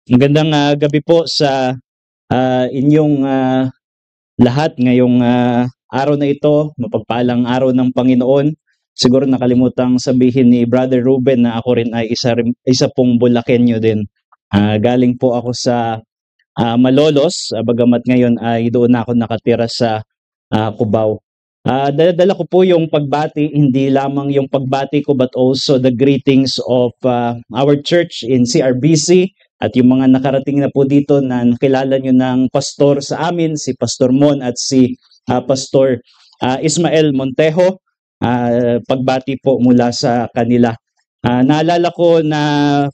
Magandang gabi po sa inyong lahat ngayong araw na ito, mapagpalang araw ng Panginoon. Siguro nakalimutang sabihin ni Brother Ruben na ako rin ay isa pong Bulakenyo din. Galing po ako sa Malolos, bagamat ngayon ay doon na ako nakatira sa Cubao. Dala ko po yung pagbati, hindi lamang yung pagbati ko but also the greetings of our church in CRBC at yung mga nakarating na po dito na nakilala nyo ng pastor sa amin, si Pastor Mon at si Pastor Ismael Montejo. Pagbati po mula sa kanila. Naalala ko na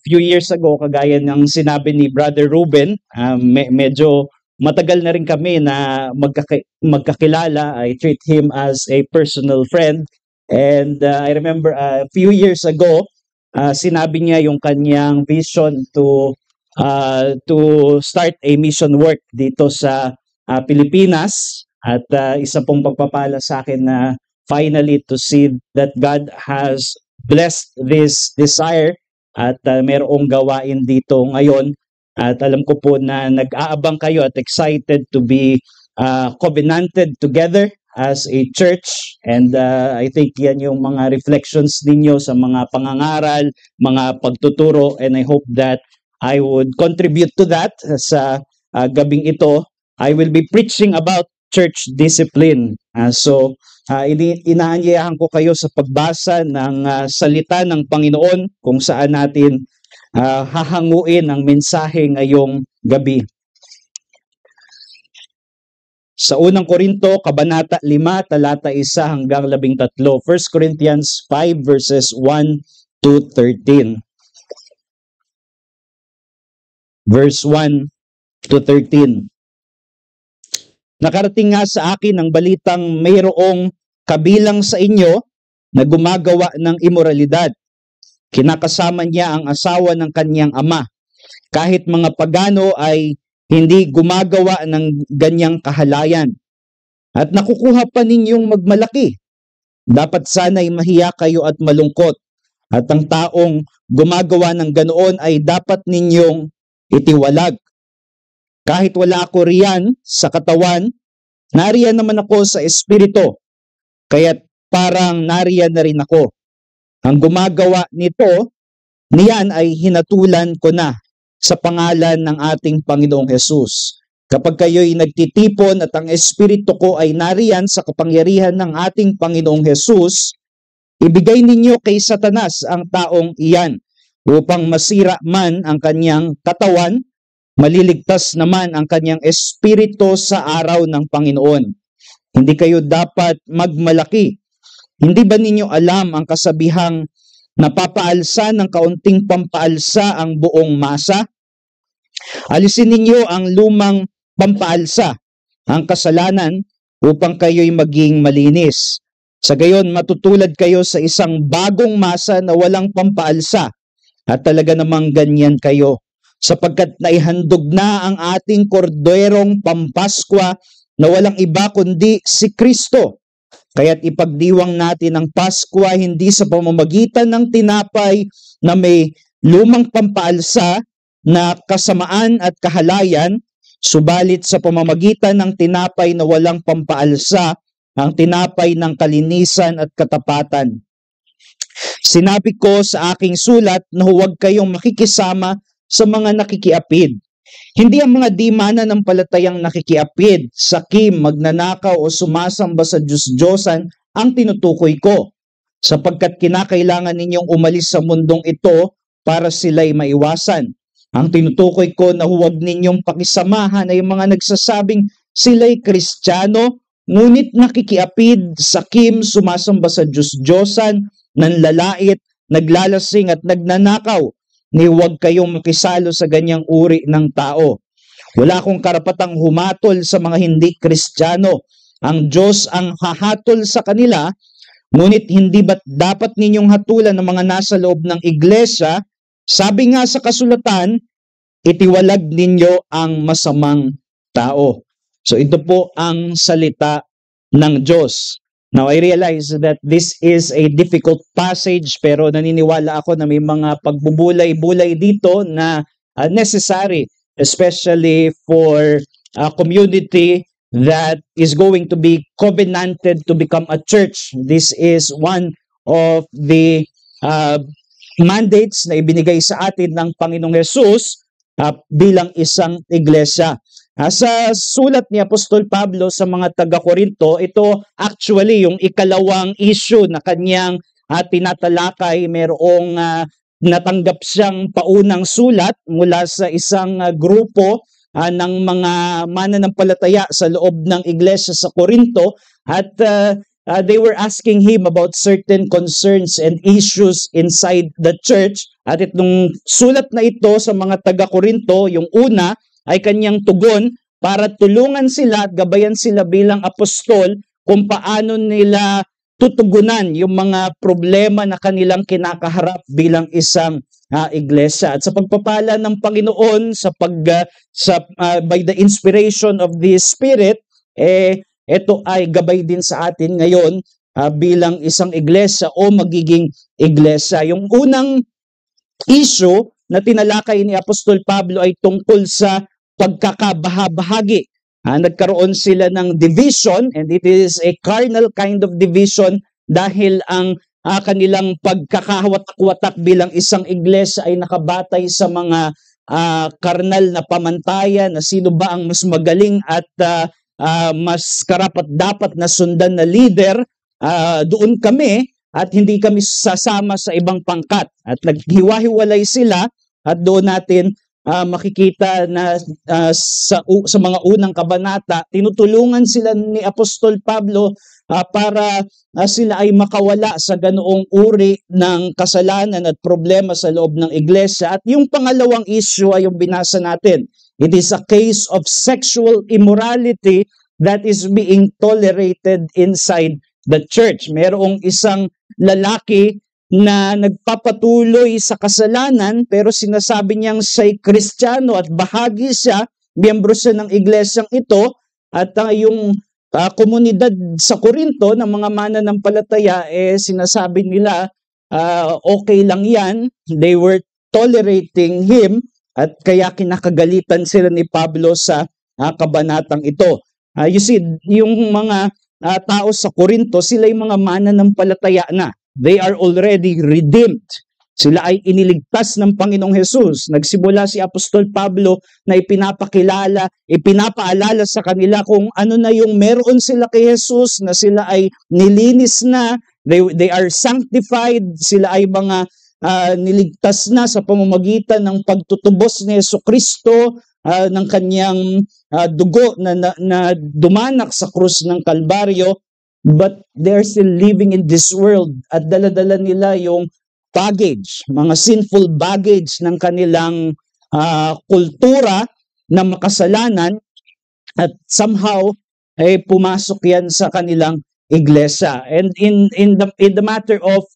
few years ago, kagaya ng sinabi ni Brother Ruben, medyo matagal na rin kami na magkakilala. I treat him as a personal friend. And I remember a few years ago, sinabi niya yung kanyang vision to start a mission work dito sa Pilipinas. At isa pong pagpapala sa akin na finally to see that God has blessed this desire at merong gawain dito ngayon. At alam ko po na nag-aabang kayo at excited to be covenanted together as a church. And I think yan yung mga reflections ninyo sa mga pangangaral, mga pagtuturo. And I hope that I would contribute to that sa gabing ito. I will be preaching about church discipline. So inaanyayahan ko kayo sa pagbasa ng salita ng Panginoon kung saan natin hahanguin ang mensahe ngayong gabi. Sa unang Korinto, Kabanata 5, talata 1 hanggang 13. 1 Corinthians 5 verses 1 to 13. Verse 1 to 13. Nakarating nga sa akin ang balitang mayroong kabilang sa inyo na gumagawa ng imoralidad. Kinakasama niya ang asawa ng kanyang ama. Kahit mga pagano ay hindi gumagawa ng ganyang kahalayan. At nakukuha pa ninyong magmalaki. Dapat sana'y mahiya kayo at malungkot. At ang taong gumagawa ng ganoon ay dapat ninyong itiwalag. Kahit wala ako riyan sa katawan, nariyan naman ako sa espiritu. Kaya't parang nariyan na rin ako. Ang gumagawa nito, niyan ay hinatulan ko na sa pangalan ng ating Panginoong Hesus. Kapag kayo'y nagtitipon at ang espiritu ko ay nariyan sa kapangyarihan ng ating Panginoong Hesus, ibigay ninyo kay Satanas ang taong iyan upang masira man ang kanyang katawan, maliligtas naman ang kanyang espiritu sa araw ng Panginoon. Hindi kayo dapat magmalaki. Hindi ba ninyo alam ang kasabihang napapaalsa ng kaunting pampaalsa ang buong masa? Alisin ninyo ang lumang pampaalsa, ang kasalanan, upang kayo'y maging malinis. Sa gayon, matutulad kayo sa isang bagong masa na walang pampaalsa, at talaga namang ganyan kayo, sapagkat naihandog na ang ating korderong pampaskwa na walang iba kundi si Kristo. Kaya't ipagdiwang natin ang Paskwa hindi sa pamamagitan ng tinapay na may lumang pampaalsa na kasamaan at kahalayan, subalit sa pamamagitan ng tinapay na walang pampaalsa, ang tinapay ng kalinisan at katapatan. Sinabi ko sa aking sulat na huwag kayong makikisama sa mga nakikiapid. Hindi ang mga di mananampalatayang nakikiapid, sakim, magnanakaw o sumasamba sa Diyos-Diyosan ang tinutukoy ko, sapagkat kinakailangan ninyong umalis sa mundong ito para sila'y maiwasan. Ang tinutukoy ko na huwag ninyong pakisamahan ay mga nagsasabing sila'y Kristiyano, ngunit nakikiapid, sakim, sumasamba sa Diyos-Diyosan, nanlalait, naglalasing at nagnanakaw. Ni huwag kayong makisalo sa ganyang uri ng tao. Wala akong karapatang humatol sa mga hindi Kristiyano. Ang Diyos ang hahatol sa kanila, ngunit hindi ba't dapat ninyong hatulan ng mga nasa loob ng iglesia? Sabi nga sa kasulatan, itiwalag ninyo ang masamang tao. So ito po ang salita ng Diyos. Now, I realize that this is a difficult passage pero naniniwala ako na may mga pagbubulay-bulay dito na necessary, especially for a community that is going to be covenanted to become a church. This is one of the mandates na ibinigay sa atin ng Panginoong Hesus bilang isang iglesia. Sa sulat ni Apostol Pablo sa mga taga-Korinto, ito actually yung ikalawang issue na kanyang tinatalakay. Merong natanggap siyang paunang sulat mula sa isang grupo ng mga mananampalataya sa loob ng iglesia sa Korinto, at they were asking him about certain concerns and issues inside the church. At itong sulat na ito sa mga taga-Korinto, yung una ay kanyang tugon para tulungan sila at gabayan sila bilang apostol kung paano nila tutugunan yung mga problema na kanilang kinakaharap bilang isang iglesia. At sa pagpapala ng Panginoon by the inspiration of the Spirit, ito ay gabay din sa atin ngayon bilang isang iglesia o magiging iglesia. Yung unang issue na tinalakay ni Apostol Pablo ay tungkol sa pagkakabahabahagi. Nagkaroon sila ng division, and it is a carnal kind of division dahil ang kanilang pagkakawatak-watak bilang isang iglesia ay nakabatay sa mga karnal na pamantayan na sino ba ang mas magaling at mas karapat-dapat na sundan na leader. Doon kami at hindi kami sasama sa ibang pangkat. At naghiwa-hiwalay sila, at doon natin makikita na sa mga unang kabanata, tinutulungan sila ni Apostol Pablo para sila ay makawala sa ganoong uri ng kasalanan at problema sa loob ng iglesia. At yung pangalawang issue ay yung binasa natin. It is a case of sexual immorality that is being tolerated inside the church. Merong isang lalaki na nagpapatuloy sa kasalanan, pero sinasabi niyang siya'y Kristiyano at bahagi siya, miyembro siya ng iglesyang ito, at yung komunidad sa Korinto ng mga mananampalataya, sinasabi nila okay lang yan, they were tolerating him, at kaya kinakagalitan sila ni Pablo sa kabanatang ito. You see, yung mga tao sa Korinto, sila yung mga mananampalataya na. They are already redeemed. Sila ay iniligtas ng Panginoong Hesus. Nagsimula si Apostol Pablo na ipinapaalala sa kanila kung ano na yung meron sila kay Hesus, na sila ay nilinis na, they are sanctified, sila ay mga niligtas na sa pamamagitan ng pagtutubos ni Jesucristo, ng kanyang dugo na dumanak sa krus ng Kalbaryo. But they're still living in this world, at dala-dala nila yung baggage, mga sinful baggage ng kanilang kultura na makasalanan, at somehow pumasok yan sa kanilang iglesia. And in the matter of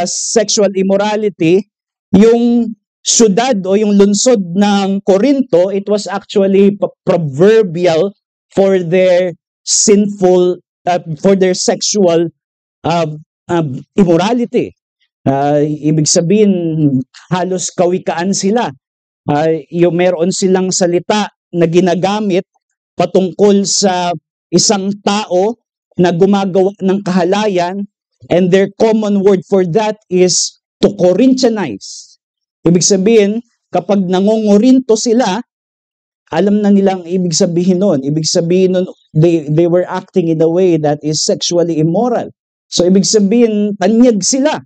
sexual immorality, yung syudad o yung lungsod ng Korinto, it was actually proverbial for their sinful for their sexual immorality. Ibig sabihin, halos kawikaan sila. Yung meron silang salita na ginagamit patungkol sa isang tao na gumagawa ng kahalayan, and their common word for that is to Corinthianize. Ibig sabihin, kapag nangungurinto sila, alam na nilang ibig sabihin nun. Ibig sabihin nun, they were acting in a way that is sexually immoral. So ibig sabihin, tanyag sila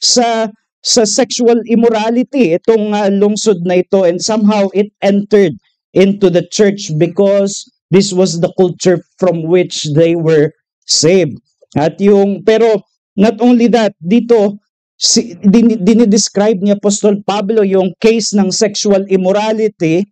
sa sexual immorality, itong lungsod na ito, and somehow it entered into the church because this was the culture from which they were saved. Pero not only that, dito dinidescribe ni Apostol Pablo yung case ng sexual immorality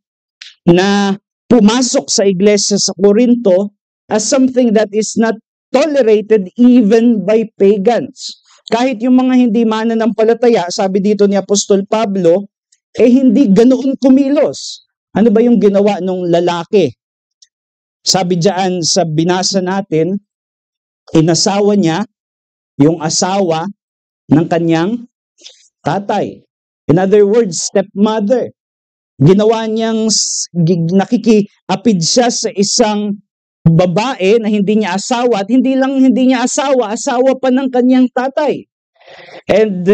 na pumasok sa iglesia sa Korinto as something that is not tolerated even by pagans. Kahit yung mga hindi mananampalataya, sabi dito ni Apostol Pablo, hindi ganoon kumilos. Ano ba yung ginawa ng lalaki? Sabi diyan sa binasa natin, inasawa niya yung asawa ng kanyang tatay. In other words, stepmother. Ginawa niyang nakikiapid siya sa isang babae na hindi niya asawa, at hindi lang hindi niya asawa, asawa pa ng kanyang tatay. And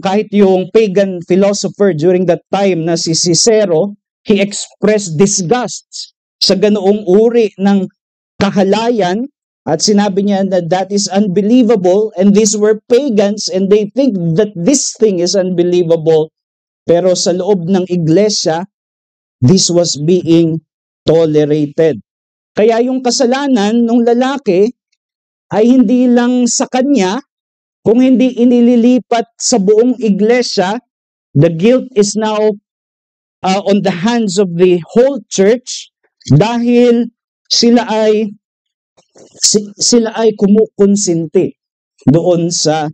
kahit yung pagan philosopher during that time na si Cicero, he expressed disgust sa ganoong uri ng kahalayan, at sinabi niya na that is unbelievable, and these were pagans and they think that this thing is unbelievable. Pero sa loob ng iglesia, this was being tolerated. Kaya yung kasalanan ng lalaki ay hindi lang sa kanya, kung hindi inililipat sa buong iglesia, the guilt is now on the hands of the whole church, dahil sila ay kumukonsinti doon sa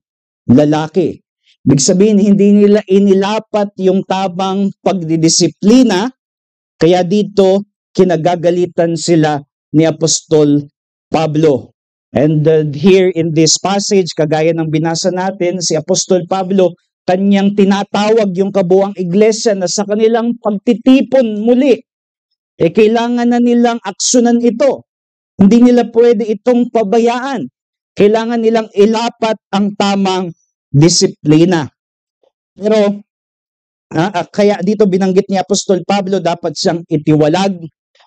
lalaki. Ibig sabihin, hindi nila inilapat yung tamang pagdidisiplina, kaya dito kinagagalitan sila ni Apostol Pablo. And here in this passage, kagaya ng binasa natin, si Apostol Pablo, kanyang tinatawag yung kabuuang iglesia na sa kanilang pagtitipon muli, kailangan na nilang aksyonan ito. Hindi nila pwede itong pabayaan. Kailangan nilang ilapat ang tamang disiplina. Pero kaya dito binanggit ni Apostol Pablo, dapat siyang itiwalag,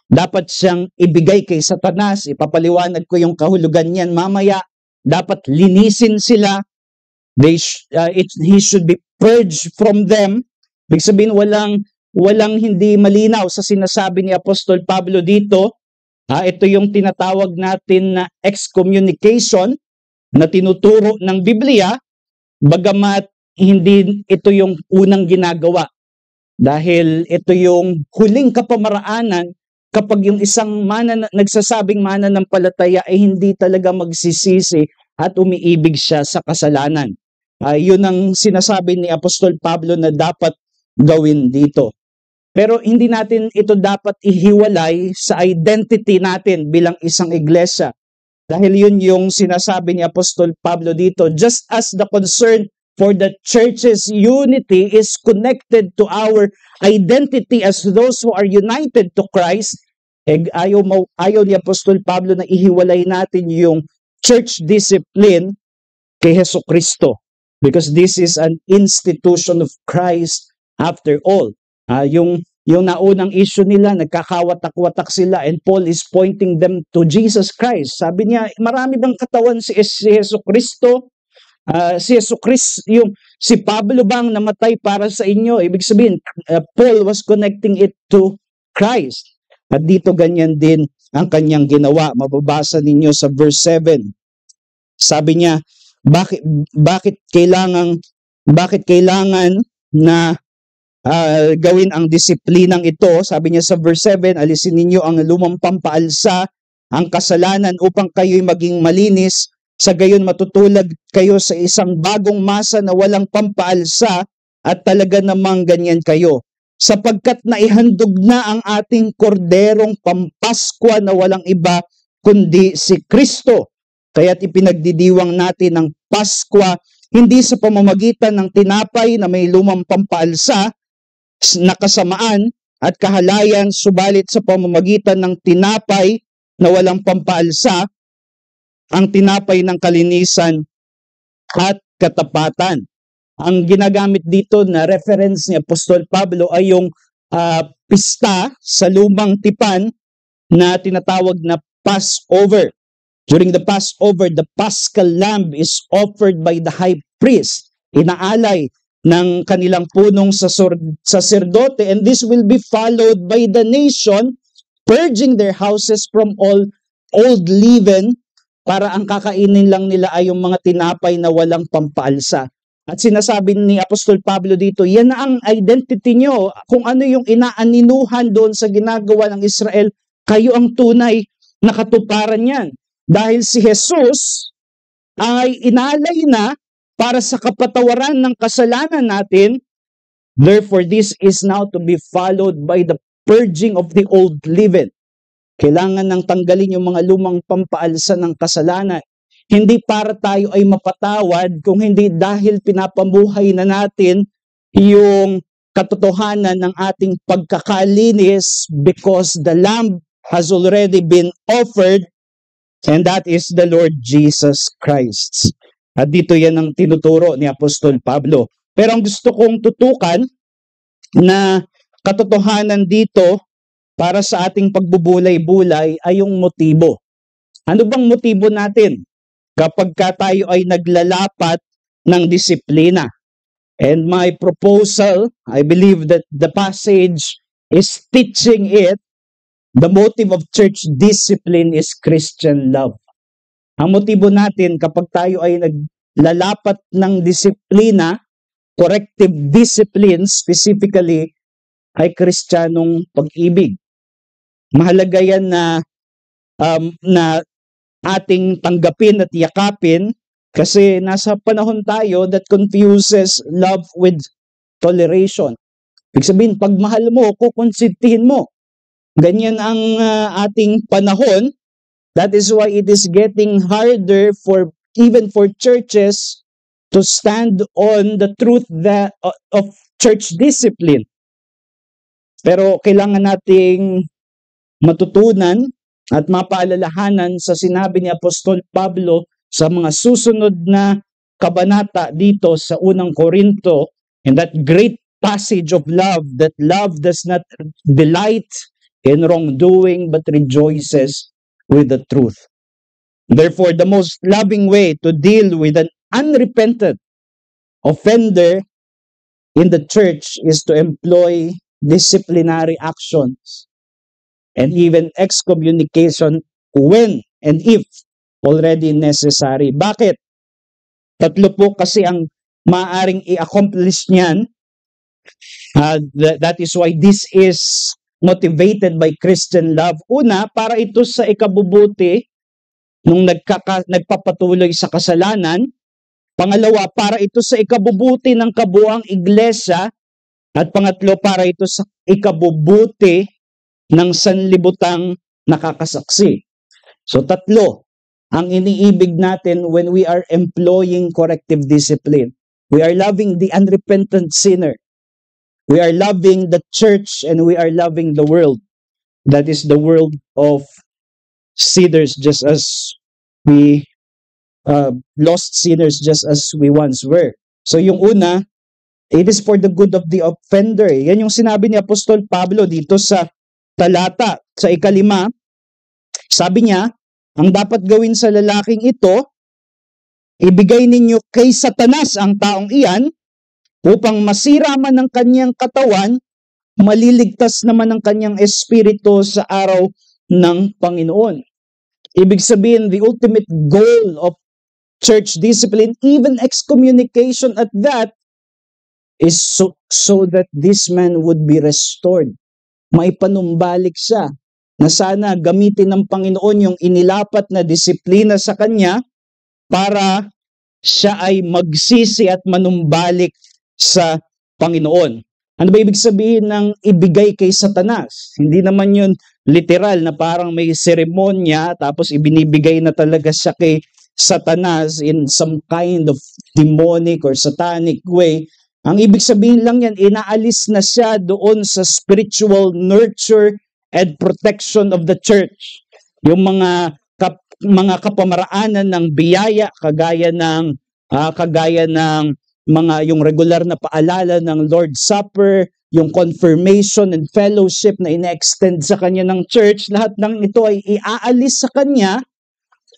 dapat siyang ibigay kay Satanas. Ipapaliwanag ko yung kahulugan niyan mamaya. Dapat linisin sila. He should be purged from them. Ibig sabihin, walang hindi malinaw sa sinasabi ni Apostol Pablo dito. Ito yung tinatawag natin na excommunication na tinuturo ng Biblia, bagamat hindi ito yung unang ginagawa. Dahil ito yung huling kapamaraanan kapag yung isang nagsasabing mananampalataya ay hindi talaga magsisisi at umiibig siya sa kasalanan. Yun ang sinasabi ni Apostol Pablo na dapat gawin dito. Pero hindi natin ito dapat ihiwalay sa identity natin bilang isang iglesia. Dahil yun yung sinasabi ni Apostol Pablo dito, just as the concern for the church's unity is connected to our identity as those who are united to Christ, ayaw ni Apostol Pablo na ihiwalay natin yung church discipline kay Jesucristo. Because this is an institution of Christ after all. Yung naunang issue nila, nagkakawatak-watak sila, and Paul is pointing them to Jesus Christ. Sabi niya, marami bang katawan si Jesucristo? Si Pablo bang namatay para sa inyo? Ibig sabihin, Paul was connecting it to Christ. At dito ganyan din ang kanyang ginawa. Mababasa ninyo sa verse 7. Sabi niya, bakit kailangan na gawin ang disiplinang ito? Sabi niya sa verse 7, alisin ninyo ang lumang pampaalsa, ang kasalanan, upang kayo'y maging malinis. Sa gayon matutulag kayo sa isang bagong masa na walang pampaalsa, at talaga namang ganyan kayo. Sapagkat naihandog na ang ating korderong pampaskwa na walang iba kundi si Kristo. Kaya't ipinagdidiwang natin ang Paskwa hindi sa pamamagitan ng tinapay na may lumang pampaalsa na kasamaan at kahalayan, subalit sa pamamagitan ng tinapay na walang pampaalsa, ang tinapay ng kalinisan at katapatan. Ang ginagamit dito na reference ni Apostol Pablo ay yung pista sa lumang tipan na tinatawag na Passover. During the Passover, the Paschal lamb is offered by the high priest. Inaalay ng kanilang punong saserdote, and this will be followed by the nation, purging their houses from all old leaven, para ang kakainin lang nila ay yung mga tinapay na walang pampaalsa. At sinasabi ni Apostol Pablo dito, yan na ang identity nyo. Kung ano yung inaaninuhan doon sa ginagawa ng Israel, kayo ang tunay na katuparan yan. Dahil si Jesus ay inalay na para sa kapatawaran ng kasalanan natin, therefore this is now to be followed by the purging of the old leaven. Kailangan nang tanggalin yung mga lumang pampaalsa ng kasalanan. Hindi para tayo ay mapatawad, kung hindi dahil pinapamuhay na natin yung katotohanan ng ating pagkakalinis because the Lamb has already been offered, and that is the Lord Jesus Christ. At dito yan ang tinuturo ni Apostol Pablo. Pero ang gusto kong tutukan na katotohanan dito para sa ating pagbubulay-bulay ay yung motibo. Ano bang motibo natin kapag tayo ay naglalapat ng disiplina? And my proposal, I believe that the passage is teaching it, the motive of church discipline is Christian love. Ang motibo natin kapag tayo ay naglalapat ng disiplina, corrective discipline specifically, ay Kristiyanong pag-ibig. Mahalaga yan na ating tanggapin at yakapin kasi nasa panahon tayo that confuses love with toleration. Ibig sabihin, pag mahal mo, kukonsintihin mo. Ganyan ang ating panahon. That is why it is getting harder even for churches to stand on the truth of church discipline. Pero kailangan nating matutunan at mapaalalahanan sa sinabi ni Apostol Pablo sa mga susunod na kabanata dito sa unang Korinto, and that great passage of love, that love does not delight in wrongdoing but rejoices with the truth. Therefore, the most loving way to deal with an unrepentant offender in the church is to employ disciplinary actions and even excommunication when and if already necessary. Bakit? Tatlo po kasi ang maaring i-accomplish niyan. That is why this is motivated by Christian love. Una, para ito sa ikabubuti nung nagpapatuloy sa kasalanan. Pangalawa, para ito sa ikabubuti ng kabuuang iglesia. At pangatlo, para ito sa ikabubuti ng sanlibutang nakakasaksi. So tatlo ang iniibig natin when we are employing corrective discipline. We are loving the unrepentant sinner. We are loving the church and we are loving the world. That is the world of sinners, just as we lost sinners just as we once were. So yung una, it is for the good of the offender. Yan yung sinabi ni Apostol Pablo dito sa talata, sa 5. Sabi niya, ang dapat gawin sa lalaking ito, ibigay ninyo kay Satanas ang taong iyan, upang masira man ang kanyang katawan, maliligtas naman ang kanyang espiritu sa araw ng Panginoon. Ibig sabihin, the ultimate goal of church discipline, even excommunication at that, is so that this man would be restored. Maipanumbalik siya na sana gamitin ng Panginoon yung inilapat na disiplina sa kanya para siya ay magsisi at manumbalik sa Panginoon. Ano ba ibig sabihin ng ibigay kay Satanas? Hindi naman yun literal na parang may seremonya tapos ibinibigay na talaga siya kay Satanas in some kind of demonic or satanic way. Ang ibig sabihin lang yan, inaalis na siya doon sa spiritual nurture and protection of the church. Yung mga kapamaraanan ng biyaya, kagaya ng mga yung regular na paalala ng Lord's Supper, yung confirmation and fellowship na ina-extend sa kanya ng church, lahat ng ito ay iaalis sa kanya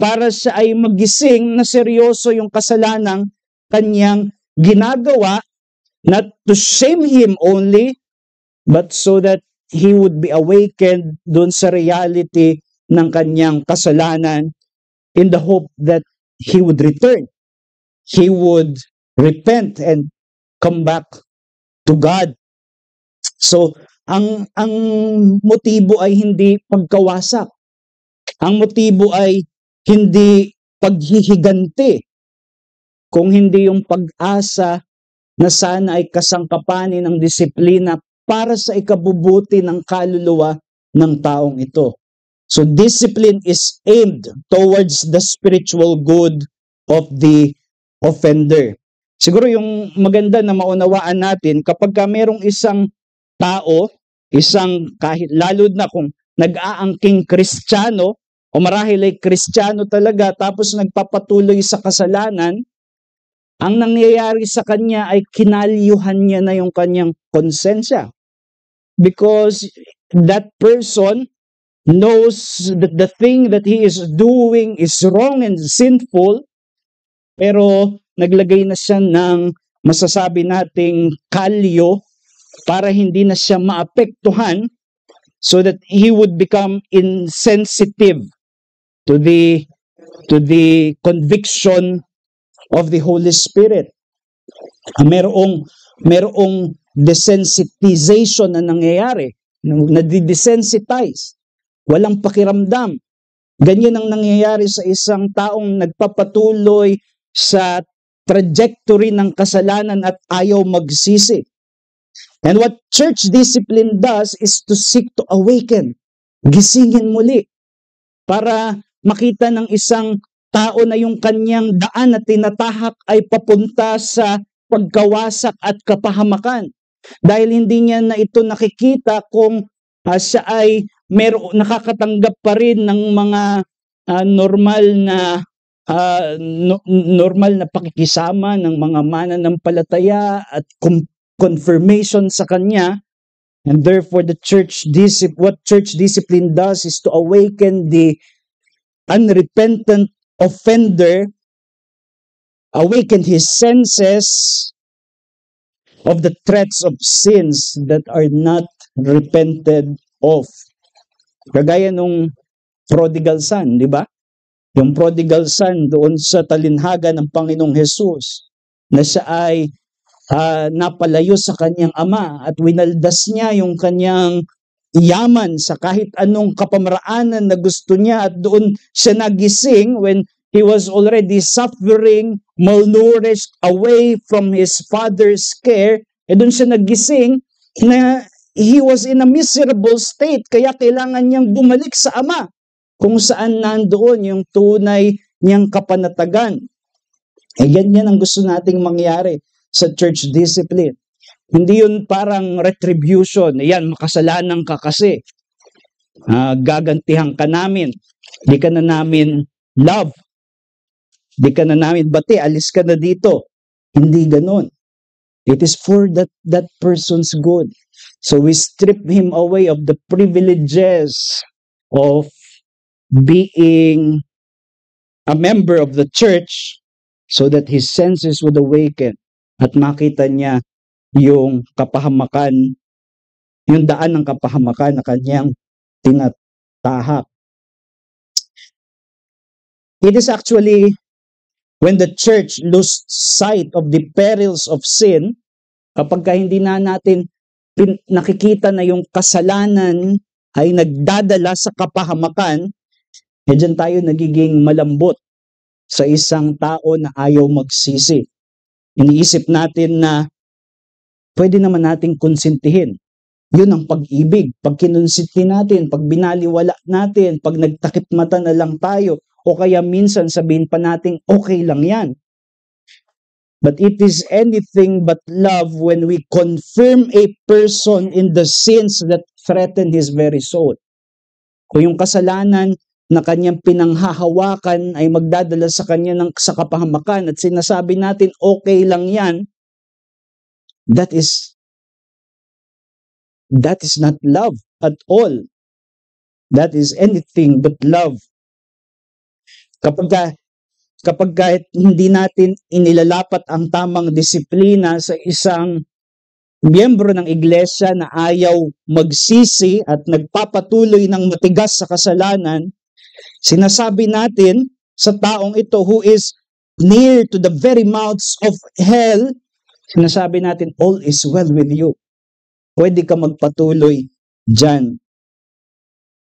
para siya ay magising na seryoso yung kasalanang kanyang ginagawa, not to shame him only, but so that he would be awakened dun sa reality ng kanyang kasalanan in the hope that he would return. He would repent and come back to God. So, ang motibo ay hindi pagkawasak. Ang motibo ay hindi paghihiganti, kung hindi yung pag-asa na sana ay kasangkapanin ng disiplina para sa ikabubuti ng kaluluwa ng taong ito. So discipline is aimed towards the spiritual good of the offender. Siguro yung maganda na maunawaan natin kapag merong isang tao, kahit lalo na kung nag-aangking Kristiyano o marahil ay Kristiyano talaga tapos nagpapatuloy sa kasalanan, ang nangyayari sa kanya ay kinalyuhan niya na yung kanyang konsensya. Because that person knows that the thing that he is doing is wrong and sinful, pero naglagay na siya ng masasabi nating kalyo para hindi na siya maapektuhan, so that he would become insensitive to the conviction of the Holy Spirit. Merong desensitization na nangyayari, nadidesensitize, walang pakiramdam. Ganyan ang nangyayari sa isang taong nagpapatuloy sa trajectory ng kasalanan at ayaw magsisi. And what church discipline does is to seek to awaken, gisingin muli, para makita ng isang tao na yung kanyang daan na tinatahak ay papunta sa pagkawasak at kapahamakan. Dahil hindi niya na ito nakikita kung siya ay nakakatanggap pa rin ng mga normal na pakikisama ng mga mananampalataya at confirmation sa kanya. And therefore what church discipline does is to awaken the unrepentant offender, awaken his senses of the threats of sins that are not repented of. Kagaya nung prodigal son, di ba? Yung prodigal son doon sa talinhaga ng Panginoong Jesus, na siya ay napalayo sa kanyang ama at winaldas niya yung kanyang yaman sa kahit anong kapamaraanan na gusto niya, at doon siya nagising when he was already suffering, malnourished, away from his father's care. Doon siya nagising na he was in a miserable state, kaya kailangan niyang bumalik sa ama kung saan nandoon yung tunay niyang kapanatagan. Ganyan ang gusto nating mangyari sa church discipline. Hindi yun parang retribution. Yan, makasalanan ka kasi. Gagantihan ka namin. Di ka na namin love. Di ka na namin bati. Alis ka na dito. Hindi ganon. It is for that person's good. So we strip him away of the privileges of being a member of the church, so that his senses would awaken at makita niya yung kapahamakan, yung daan ng kapahamakan na kanyang tinatahak. It is actually when the church loses sight of the perils of sin, kapag hindi na natin nakikita na yung kasalanan ay nagdadala sa kapahamakan, dyan tayo nagiging malambot sa isang tao na ayaw magsisi. Iniisip natin na pwede naman nating konsintihin. Yun ang pag-ibig. Pag kinonsinti natin, pag binaliwala natin, pag nagtakip mata na lang tayo, o kaya minsan sabihin pa natin, okay lang yan. But it is anything but love when we confirm a person in the sins that threaten his very soul. Kung yung kasalanan na kanyang pinanghahawakan ay magdadala sa kanya sa kapahamakan at sinasabi natin okay lang yan, that is not love at all. That is anything but love. Kapag hindi natin inilalapat ang tamang disiplina sa isang miyembro ng iglesia na ayaw magsisi at nagpapatuloy ng matigas sa kasalanan, sinasabi natin sa taong ito who is near to the very mouths of hell, sinasabi natin, all is well with you. Pwede ka magpatuloy dyan.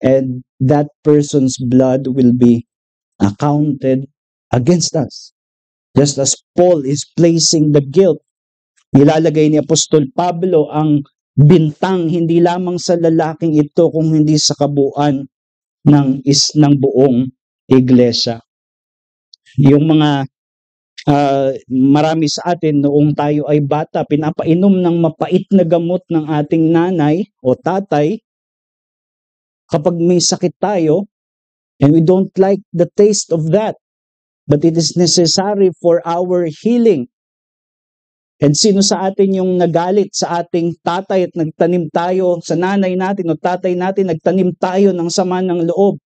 And that person's blood will be accounted against us. Just as Paul is placing the guilt, nilalagay ni Apostol Pablo ang bintang hindi lamang sa lalaking ito kung hindi sa kabuuan ng buong iglesia. Yung mga Marami sa atin noong tayo ay bata, pinapainom ng mapait na gamot ng ating nanay o tatay kapag may sakit tayo, and we don't like the taste of that, but it is necessary for our healing. And sino sa atin yung nagalit sa ating tatay at nagtanim tayo, sa nanay natin o tatay natin, nagtanim tayo ng sama ng loob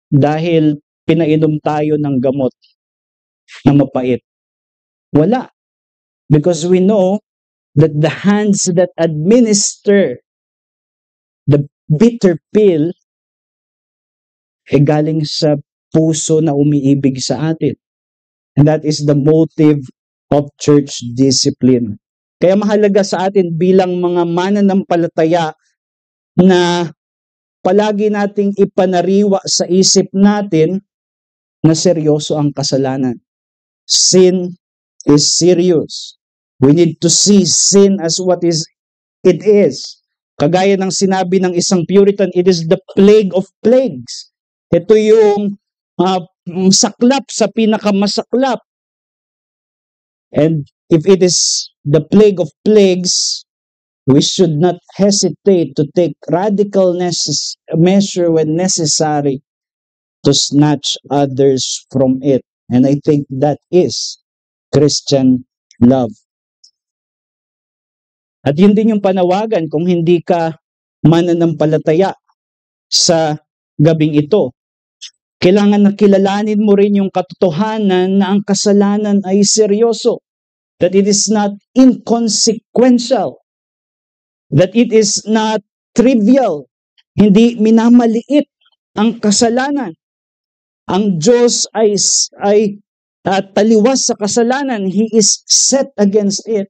dahil pinainom tayo ng gamot na mapait? Wala. Because we know that the hands that administer the bitter pill galing sa puso na umiibig sa atin. And that is the motive of church discipline. Kaya mahalaga sa atin bilang mga mananampalataya na palagi nating ipanariwa sa isip natin na seryoso ang kasalanan. Sin is serious. We need to see sin as what it is. Kagaya ng sinabi ng isang Puritan, it is the plague of plagues. Ito yung saklap sa pinakamasaklap. And if it is the plague of plagues, we should not hesitate to take radical measure when necessary to snatch others from it. And I think that is Christian love. At yun din yung panawagan kung hindi ka mananampalataya sa gabing ito. Kailangan na kilalanin mo rin yung katotohanan na ang kasalanan ay seryoso. That it is not inconsequential. That it is not trivial. Hindi minamaliit ang kasalanan. Ang Diyos ay taliwas sa kasalanan. He is set against it.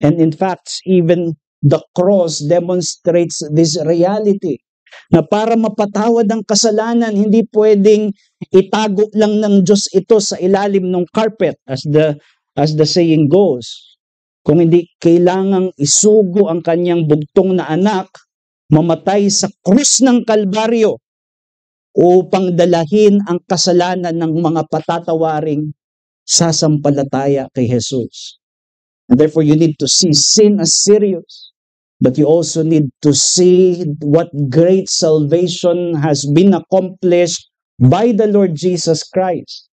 And in fact, even the cross demonstrates this reality. Na para mapatawad ang kasalanan, hindi pwedeng itago lang ng Diyos ito sa ilalim ng carpet, as the saying goes. Kung hindi kailangang isugo ang kanyang bugtong na anak, mamatay sa krus ng Kalbaryo upang dalahin ang kasalanan ng mga patatawaring sasampalataya kay Jesus. And therefore, you need to see sin as serious. But you also need to see what great salvation has been accomplished by the Lord Jesus Christ.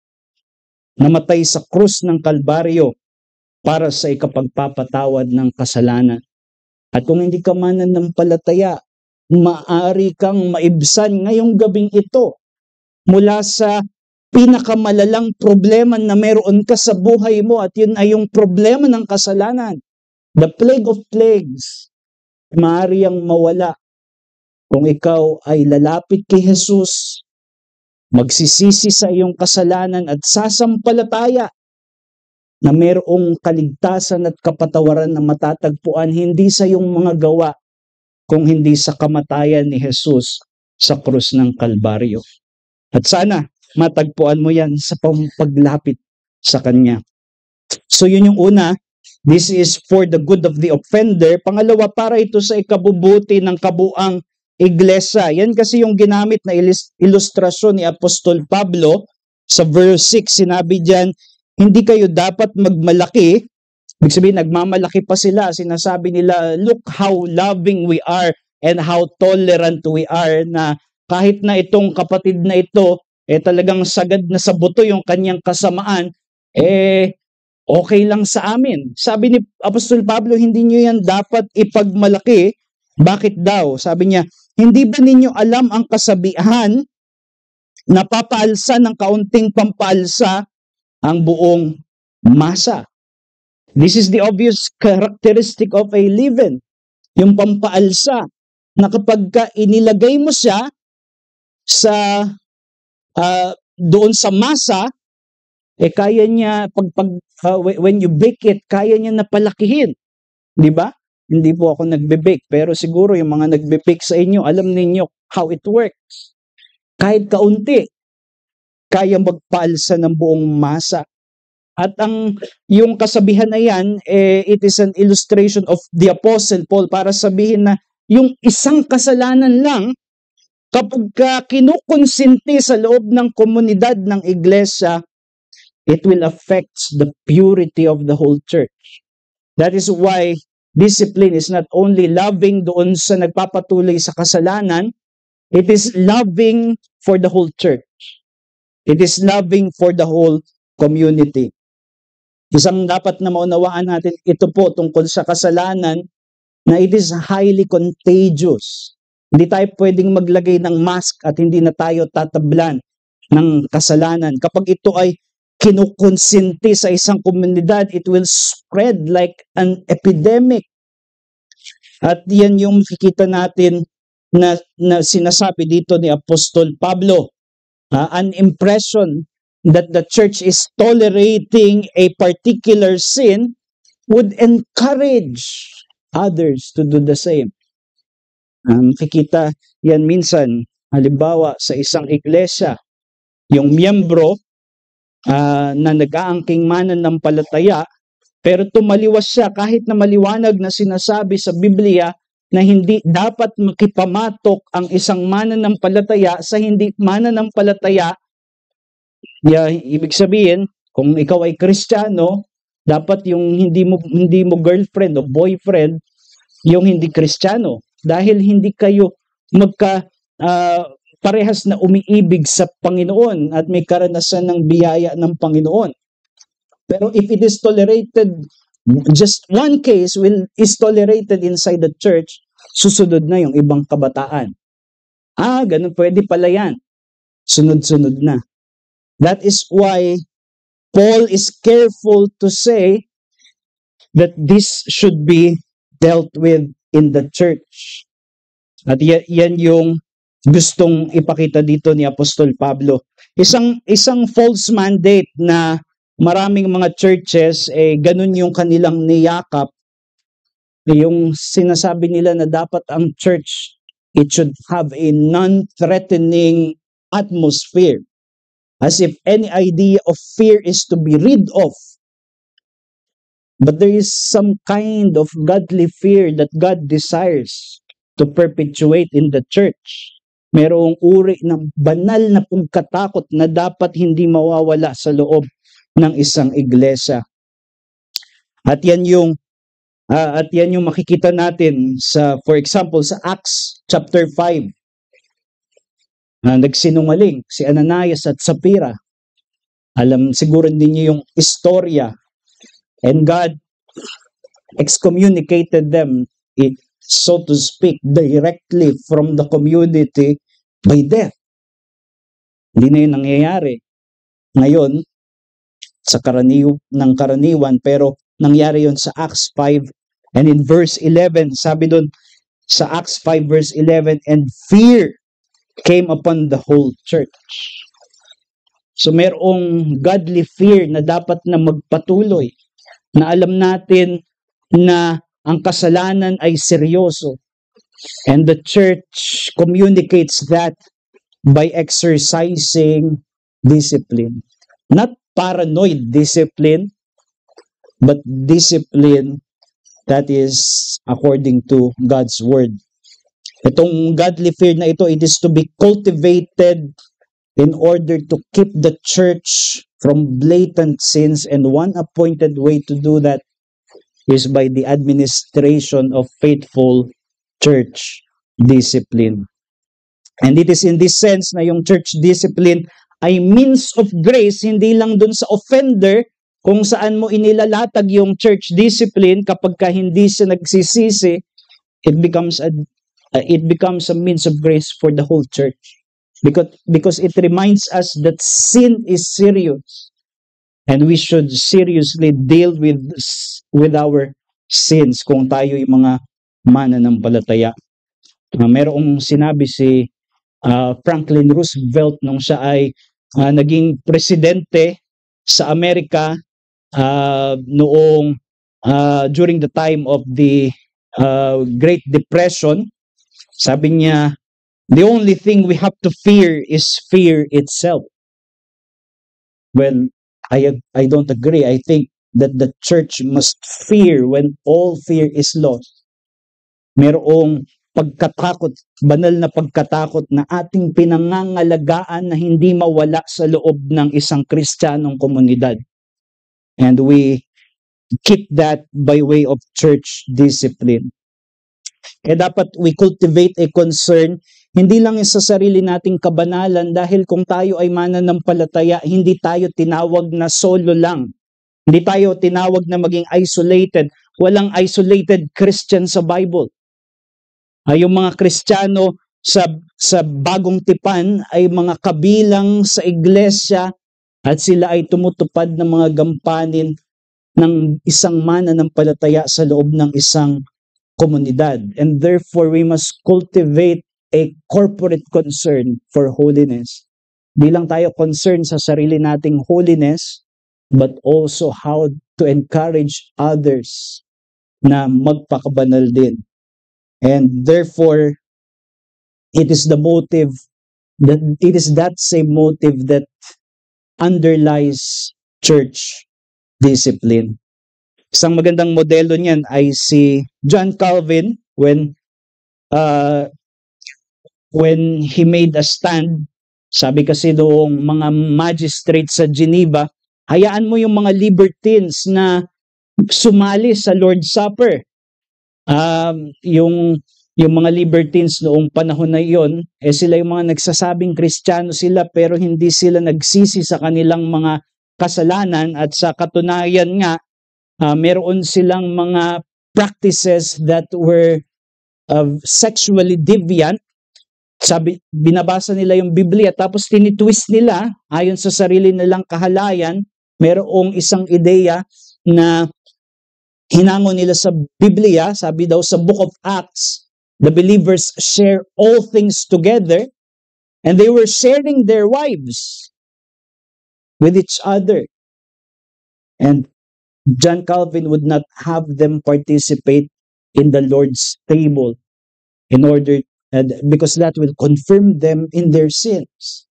Namatay sa krus ng Kalbaryo para sa ikapagpapatawad ng kasalanan. At kung hindi ka mananampalataya, maaari kang maibsan ngayong gabing ito mula sa pinakamalalang problema na meron ka sa buhay mo, at yun ay yung problema ng kasalanan. The plague of plagues. Maaari ang mawala kung ikaw ay lalapit kay Jesus, magsisisi sa iyong kasalanan at sasampalataya na mayroong kaligtasan at kapatawaran na matatagpuan hindi sa iyong mga gawa, kung hindi sa kamatayan ni Jesus sa krus ng Kalbaryo. At sana matagpuan mo yan sa paglapit sa Kanya. So yun yung una. This is for the good of the offender. Pangalawa, para ito sa ikabubuti ng kabuang iglesia. Yan kasi yung ginamit na ilustrasyon ni Apostol Pablo sa verse 6. Sinabi diyan, hindi kayo dapat magmalaki. Ibig sabihin, nagmamalaki pa sila. Sinasabi nila, look how loving we are and how tolerant we are, na kahit na itong kapatid na ito, talagang sagad na sa buto yung kanyang kasamaan, okay lang sa amin. Sabi ni Apostol Pablo, hindi nyo yan dapat ipagmalaki. Bakit daw? Sabi niya, hindi ba ninyo alam ang kasabihan na papaalsa ng kaunting pampaalsa ang buong masa? This is the obvious characteristic of a leaven. Yung pampaalsa, na kapag inilagay mo siya sa doon sa masa, kaya niya, when you bake it, kaya niya napalakihin. Di ba? Hindi po ako nagbe-bake, pero siguro yung mga nagbe-bake sa inyo, alam ninyo how it works. Kahit kaunti, kaya magpaalsa ng buong masa. At yung kasabihan na yan, it is an illustration of the Apostle Paul para sabihin na yung isang kasalanan lang, kapag kinukonsinti sa loob ng komunidad ng iglesia, it will affect the purity of the whole church. That is why discipline is not only loving doon sa nagpapatuloy sa kasalanan, it is loving for the whole church. It is loving for the whole community. Isang dapat na maunawaan natin, ito po tungkol sa kasalanan, na it is highly contagious. Hindi tayo pwedeng maglagay ng mask at hindi na tayo tatablan ng kasalanan. Kapag ito ay kinukonsinti sa isang komunidad, it will spread like an epidemic. At yan yung makikita natin na sinasabi dito ni Apostol Pablo. An impression that the church is tolerating a particular sin would encourage others to do the same. Makikita yan minsan, halimbawa sa isang iglesia, yung miyembro na nag-aangking mananampalataya, pero tumaliwas siya kahit na maliwanag na sinasabi sa Biblia na hindi dapat makipamatok ang isang mananampalataya sa hindi mananampalataya. Ibig sabihin, kung ikaw ay Kristiyano, dapat yung hindi mo girlfriend o boyfriend yung hindi Kristiyano, dahil hindi kayo parehas na umiibig sa Panginoon at may karanasan ng biyaya ng Panginoon. Pero if it is tolerated, just one case is tolerated inside the church, susunod na yung ibang kabataan. Ganun pwede pala yan. Sunod-sunod na. That is why Paul is careful to say that this should be dealt with in the church. At yan yung gustong ipakita dito ni Apostol Pablo. Isang false mandate na maraming mga churches, ganun yung kanilang niyakap. Yung sinasabi nila na dapat ang church, it should have a non-threatening atmosphere. As if any idea of fear is to be rid of. But there is some kind of godly fear that God desires to perpetuate in the church. Merong uri ng banal na pagkatakot na dapat hindi mawawala sa loob ng isang iglesia. At yan yung makikita natin for example sa Acts chapter 5. Nagsinungaling si Ananias at Sapphira. Alam siguro ninyo yung istorya. And God excommunicated them, so to speak, directly from the community by death. Hindi na yun nangyayari ngayon sa karaniwan, pero nangyari yun sa Acts 5 and in verse 11, sabi doon sa Acts 5 verse 11, and fear came upon the whole church. So merong godly fear na dapat na magpatuloy, na alam natin na ang kasalanan ay seryoso. And the church communicates that by exercising discipline. Not paranoid discipline, but discipline that is according to God's word. Itong godly fear na ito, it is to be cultivated in order to keep the church from blatant sins, and one appointed way to do that is by the administration of faithful church discipline. And it is in this sense na yung church discipline ay means of grace, hindi lang dun sa offender, kung saan mo inilalatag yung church discipline kapag ka hindi siya nagsisisi, it becomes a means of grace for the whole church. Because it reminds us that sin is serious and we should seriously deal with our sins kung tayo yung mga mananampalataya. Merong sinabi si Franklin Roosevelt nung siya ay naging presidente sa Amerika noong during the time of the Great Depression. Sabi niya, the only thing we have to fear is fear itself. Well, I don't agree. I think that the church must fear when all fear is lost. Merong pagkatakot, banal na pagkatakot na ating pinangangalagaan na hindi mawala sa loob ng isang Kristiyanong komunidad. And we keep that by way of church discipline. Kaya dapat we cultivate a concern, hindi lang sa sarili nating kabanalan, dahil kung tayo ay mananampalataya, hindi tayo tinawag na solo lang. Hindi tayo tinawag na maging isolated. Walang isolated Christian sa Bible. Yung mga Kristiyano sa bagong tipan ay mga kabilang sa iglesia at sila ay tumutupad ng mga gampanin ng isang mananampalataya sa loob ng isang komunidad. And therefore, we must cultivate a corporate concern for holiness. Di lang tayo concerned sa sarili nating holiness, but also how to encourage others na magpakabanal din. And therefore, it is that same motive that underlies church discipline. Isang magandang modelo niyan ay si John Calvin when he made a stand. Sabi kasi doong mga magistrate sa Geneva, hayaan mo yung mga libertines na sumali sa Lord's Supper. Yung mga libertines noong panahon na iyon, sila yung mga nagsasabing Kristiyano sila pero hindi sila nagsisi sa kanilang mga kasalanan, at sa katunayan nga, meron silang mga practices that were sexually deviant. Sabi, binabasa nila yung Biblia tapos tinitwist nila ayon sa sarili nilang kahalayan. Merong isang ideya na hinango nila sa Biblia. Sabi daw sa Book of Acts, the believers share all things together, and they were sharing their wives with each other. And John Calvin would not have them participate in the Lord's table because that will confirm them in their sins.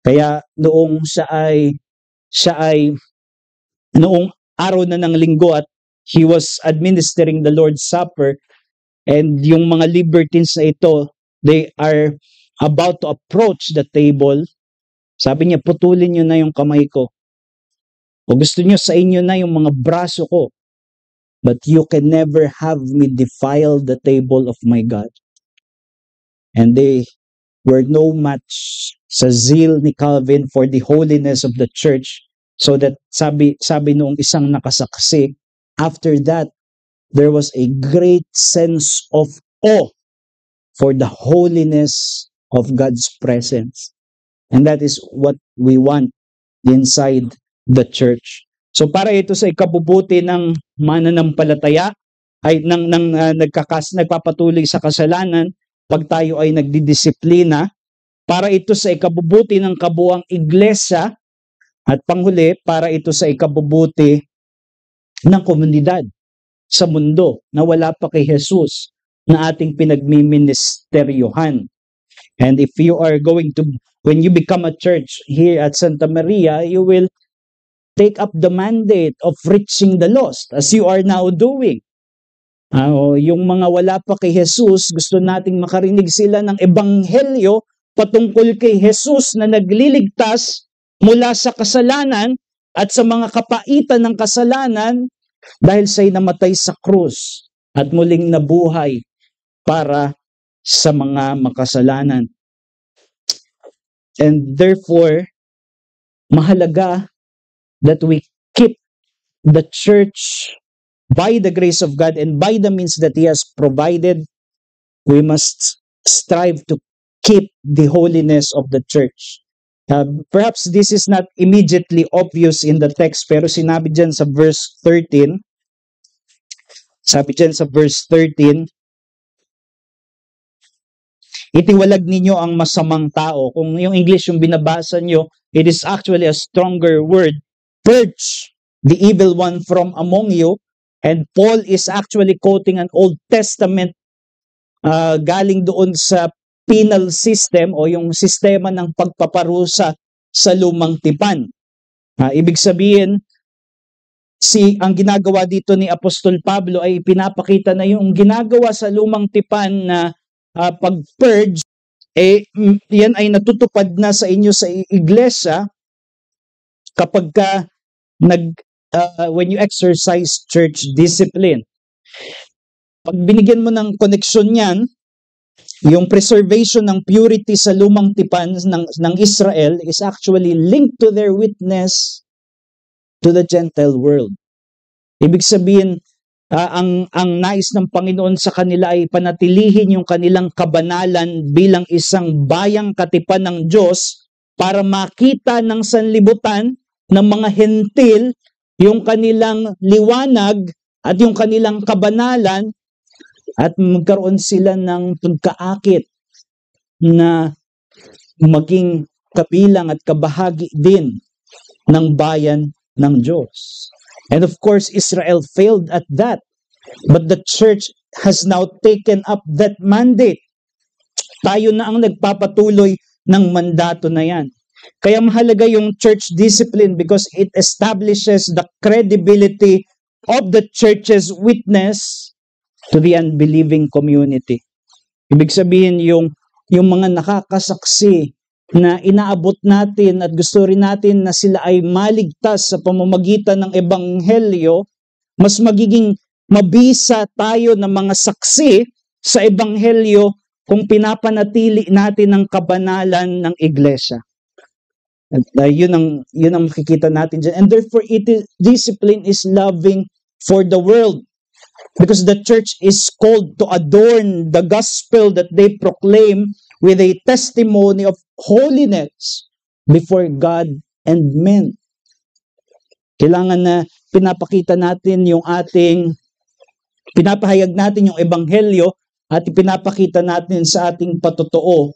Kaya noong siya ay noong araw na ng linggo at he was administering the Lord's Supper, and yung mga libertines na ito, they are about to approach the table, sabi niya, putulin niyo na yung kamay ko. O gusto niyo sa inyo na yung mga braso ko, but you can never have me defile the table of my God. And they were no match sa zeal ni Calvin for the holiness of the church. So that sabi noong isang nakasaksi, after that, there was a great sense of awe for the holiness of God's presence. And that is what we want inside the church. So para ito sa ikabubuti ng mananampalataya, ay nagpapatuloy sa kasalanan, pag tayo ay nagdidisiplina, para ito sa ikabubuti ng kabuuang iglesia, at panghuli, para ito sa ikabubuti ng komunidad sa mundo na wala pa kay Jesus na ating pinagmiministeryohan. And if you are when you become a church here at Santa Maria, you will take up the mandate of reaching the lost as you are now doing. Yung mga wala pa kay Jesus, gusto nating makarinig sila ng ebanghelyo patungkol kay Jesus na nagliligtas mula sa kasalanan at sa mga kapaitan ng kasalanan dahil siya'y namatay sa krus at muling nabuhay para sa mga makasalanan. And therefore, mahalaga that we keep the church by the grace of God and by the means that He has provided. We must strive to keep the holiness of the church. Perhaps this is not immediately obvious in the text, pero sinabi dyan sa verse 13, itiwalag ninyo ang masamang tao. Kung yung English yung binabasa nyo, it is actually a stronger word. Purge the evil one from among you. And Paul is actually quoting an Old Testament galing doon sa penal system o yung sistema ng pagpaparusa sa lumang tipan. Ibig sabihin, ang ginagawa dito ni Apostol Pablo ay pinapakita na yung ginagawa sa lumang tipan na pag-purge, yan ay natutupad na sa inyo sa iglesia kapag ka when you exercise church discipline. Pag binigyan mo ng koneksyon yan, yung preservation ng purity sa lumang tipan ng Israel is actually linked to their witness to the Gentile world. Ibig sabihin, ang nais ng Panginoon sa kanila ay panatilihin yung kanilang kabanalan bilang isang bayang katipan ng Diyos para makita ng sanlibutan ng mga hentil yung kanilang liwanag at yung kanilang kabanalan at magkaroon sila ng pagkaakit na maging kabilang at kabahagi din ng bayan ng Diyos. And of course, Israel failed at that. But the church has now taken up that mandate. Tayo na ang nagpapatuloy ng mandato na yan. Kaya mahalaga yung church discipline because it establishes the credibility of the church's witness to the unbelieving community. Ibig sabihin yung mga nakakasaksi na inaabot natin at gusto rin natin na sila ay maligtas sa pamamagitan ng ebanghelyo, mas magiging mabisa tayo ng mga saksi sa ebanghelyo kung pinapanatili natin ang kabanalan ng iglesia. At yun ang makikita natin dyan. And therefore, discipline is loving for the world. Because the church is called to adorn the gospel that they proclaim with a testimony of holiness before God and men. Kailangan na pinapakita natin pinapahayag natin yung ebanghelyo at pinapakita natin sa ating patotoo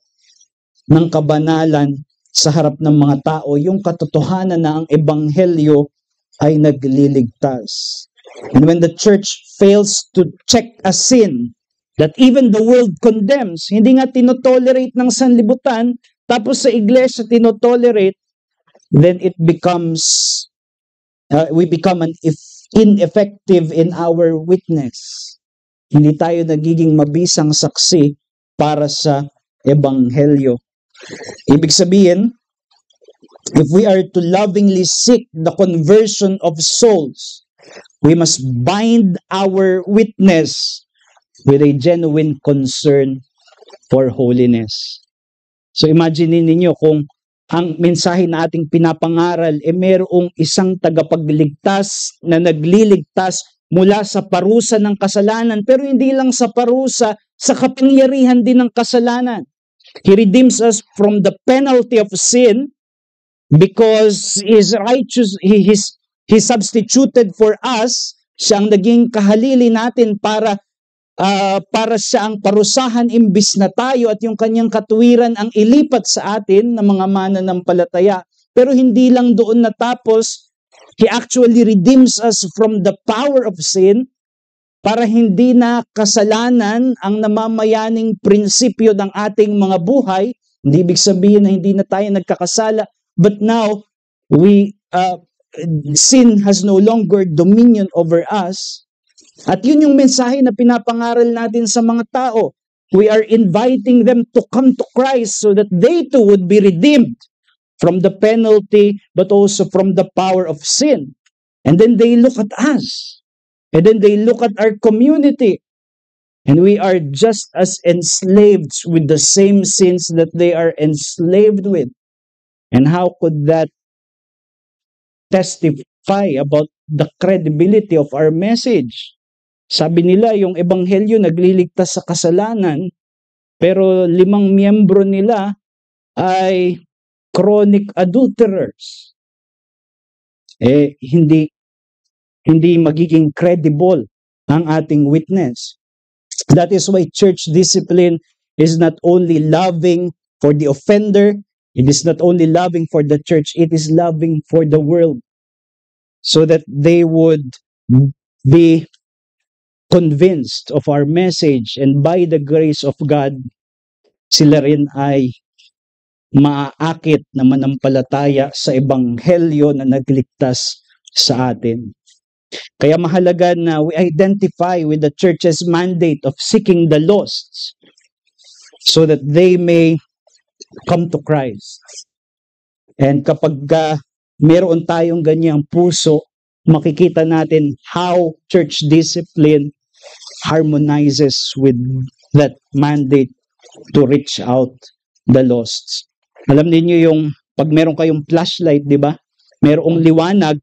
ng kabanalan sa harap ng mga tao, yung katotohanan na ang ebanghelyo ay nagliligtas. And when the church fails to check a sin that even the world condemns, hindi nga tinotolerate ng sanlibutan, tapos sa iglesia tinotolerate, then it becomes, we become ineffective in our witness. Hindi tayo nagiging mabisang saksi para sa ebanghelyo. Ibig sabihin, if we are to lovingly seek the conversion of souls, we must bind our witness with a genuine concern for holiness. So imagine ninyo kung ang mensahe na ating pinapangaral mayroong isang tagapagligtas na nagliligtas mula sa parusa ng kasalanan, pero hindi lang sa parusa, sa kapangyarihan din ng kasalanan. He redeems us from the penalty of sin because He is righteous, He substituted for us, siyang naging kahalili natin para siya ang parusahan imbis na tayo at yung kanyang katuwiran ang ilipat sa atin ng mga mananampalataya. Pero hindi lang doon natapos, He actually redeems us from the power of sin para hindi na kasalanan ang namamayaning prinsipyo ng ating mga buhay. Hindi ibig sabihin na hindi na tayo nagkakasala, but now sin has no longer dominion over us. At yun yung mensahe na pinapangaral natin sa mga tao. We are inviting them to come to Christ so that they too would be redeemed from the penalty but also from the power of sin. And then they look at us. And then they look at our community. And we are just as enslaved with the same sins that they are enslaved with. And how could that testify about the credibility of our message? Sabi nila, yung ebanghelyo nagliligtas sa kasalanan, pero 5 miyembro nila ay chronic adulterers. Hindi magiging credible ang ating witness. That is why church discipline is not only loving for the offender, it is not only loving for the church, it is loving for the world. So that they would be convinced of our message, and by the grace of God, sila rin ay maaakit na manampalataya sa ebanghelyo na nagligtas sa atin. Kaya mahalaga na we identify with the church's mandate of seeking the lost so that they may come to Christ. And kapag meron tayong ganyang puso, makikita natin how church discipline harmonizes with that mandate to reach out the lost. Alam niyo yung pag meron kayong flashlight, di ba? Merong liwanag.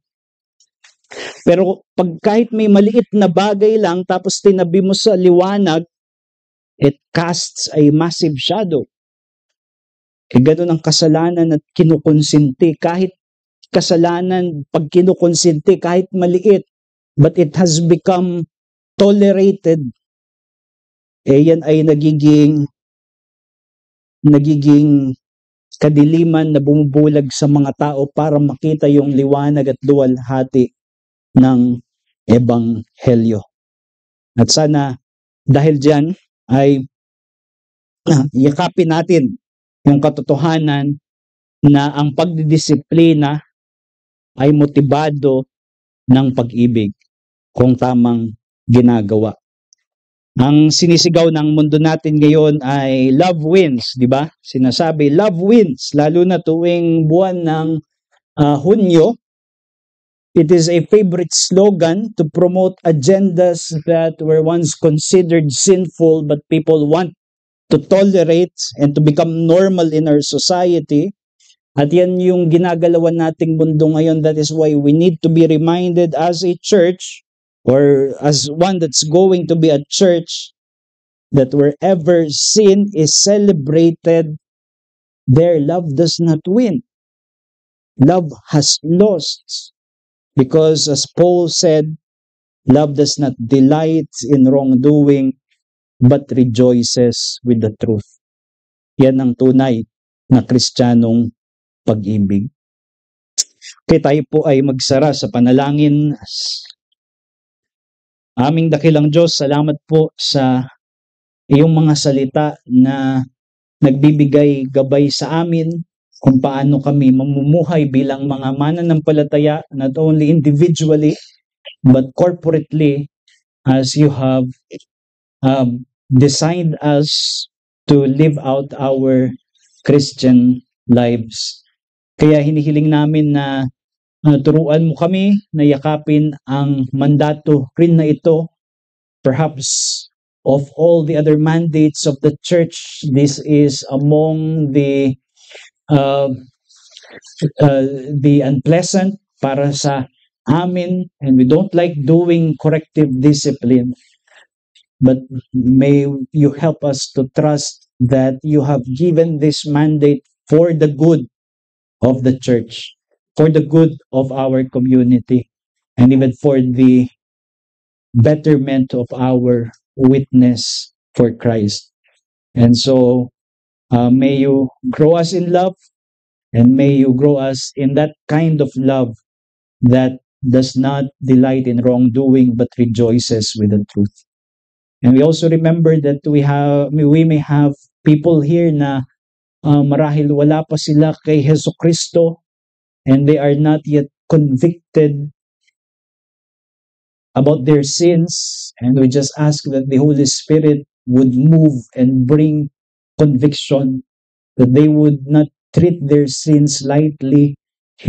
Pero pag kahit may maliit na bagay lang tapos tinabi mo sa liwanag, it casts a massive shadow. Ganun ang kasalanan at kinukonsinti. Kahit kasalanan, pag kinukonsinti, kahit maliit, but it has become tolerated, yan ay nagiging kadiliman na bumubulag sa mga tao para makita yung liwanag at luwalhati ng ebanghelyo. At sana dahil diyan ay yakapin natin yung katotohanan na ang pagdidisiplina ay motibado ng pag-ibig kung tamang ginagawa. Ang sinisigaw ng mundo natin ngayon ay love wins, di ba? Sinasabi, love wins, lalo na tuwing buwan ng Hunyo. It is a favorite slogan to promote agendas that were once considered sinful but people want to tolerate and to become normal in our society. At yan yung ginagalawan nating mundo ngayon. That is why we need to be reminded as a church or as one that's going to be a church that wherever sin is celebrated, there love does not win. Love has lost. Because as Paul said, love does not delight in wrongdoing, but rejoices with the truth. Yan ang tunay na Kristiyanong pag-ibig. Okay, tayo po ay magsara sa panalangin. Aming dakilang Diyos, salamat po sa iyong mga salita na nagbibigay gabay sa amin kung paano kami mamumuhay bilang mga mananampalataya, not only individually, but corporately, as you have designed us to live out our Christian lives. Kaya hinihiling namin na turuan mo kami na yakapin ang mandato rin na ito. Perhaps of all the other mandates of the church, this is among the unpleasant para sa amin, and we don't like doing corrective discipline, but may you help us to trust that you have given this mandate for the good of the church, for the good of our community, and even for the betterment of our witness for Christ. And so may you grow us in love, and may you grow us in that kind of love that does not delight in wrongdoing but rejoices with the truth. And we also remember that we may have people here na marahil wala pa sila kay Jesucristo, and they are not yet convicted about their sins, and we just ask that the Holy Spirit would move and bring conviction, that they would not treat their sins lightly,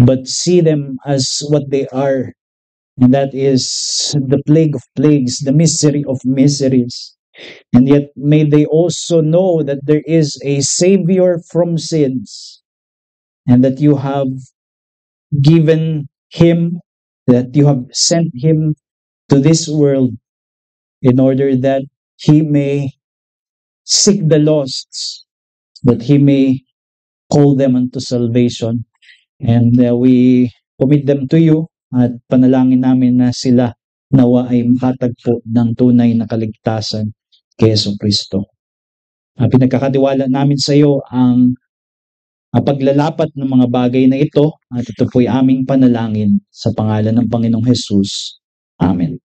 but see them as what they are. And that is the plague of plagues, the misery of miseries. And yet may they also know that there is a Savior from sins, and that you have given Him, that you have sent Him to this world in order that He may seek the lost, that He may call them unto salvation. And we commit them to you, at panalangin namin na sila nawa ay makatagpo ng tunay na kaligtasan kay Jesucristo. Pinagkakatiwala namin sa iyo ang paglalapat ng mga bagay na ito, at ito po'y aming panalangin sa pangalan ng Panginoong Jesus. Amen.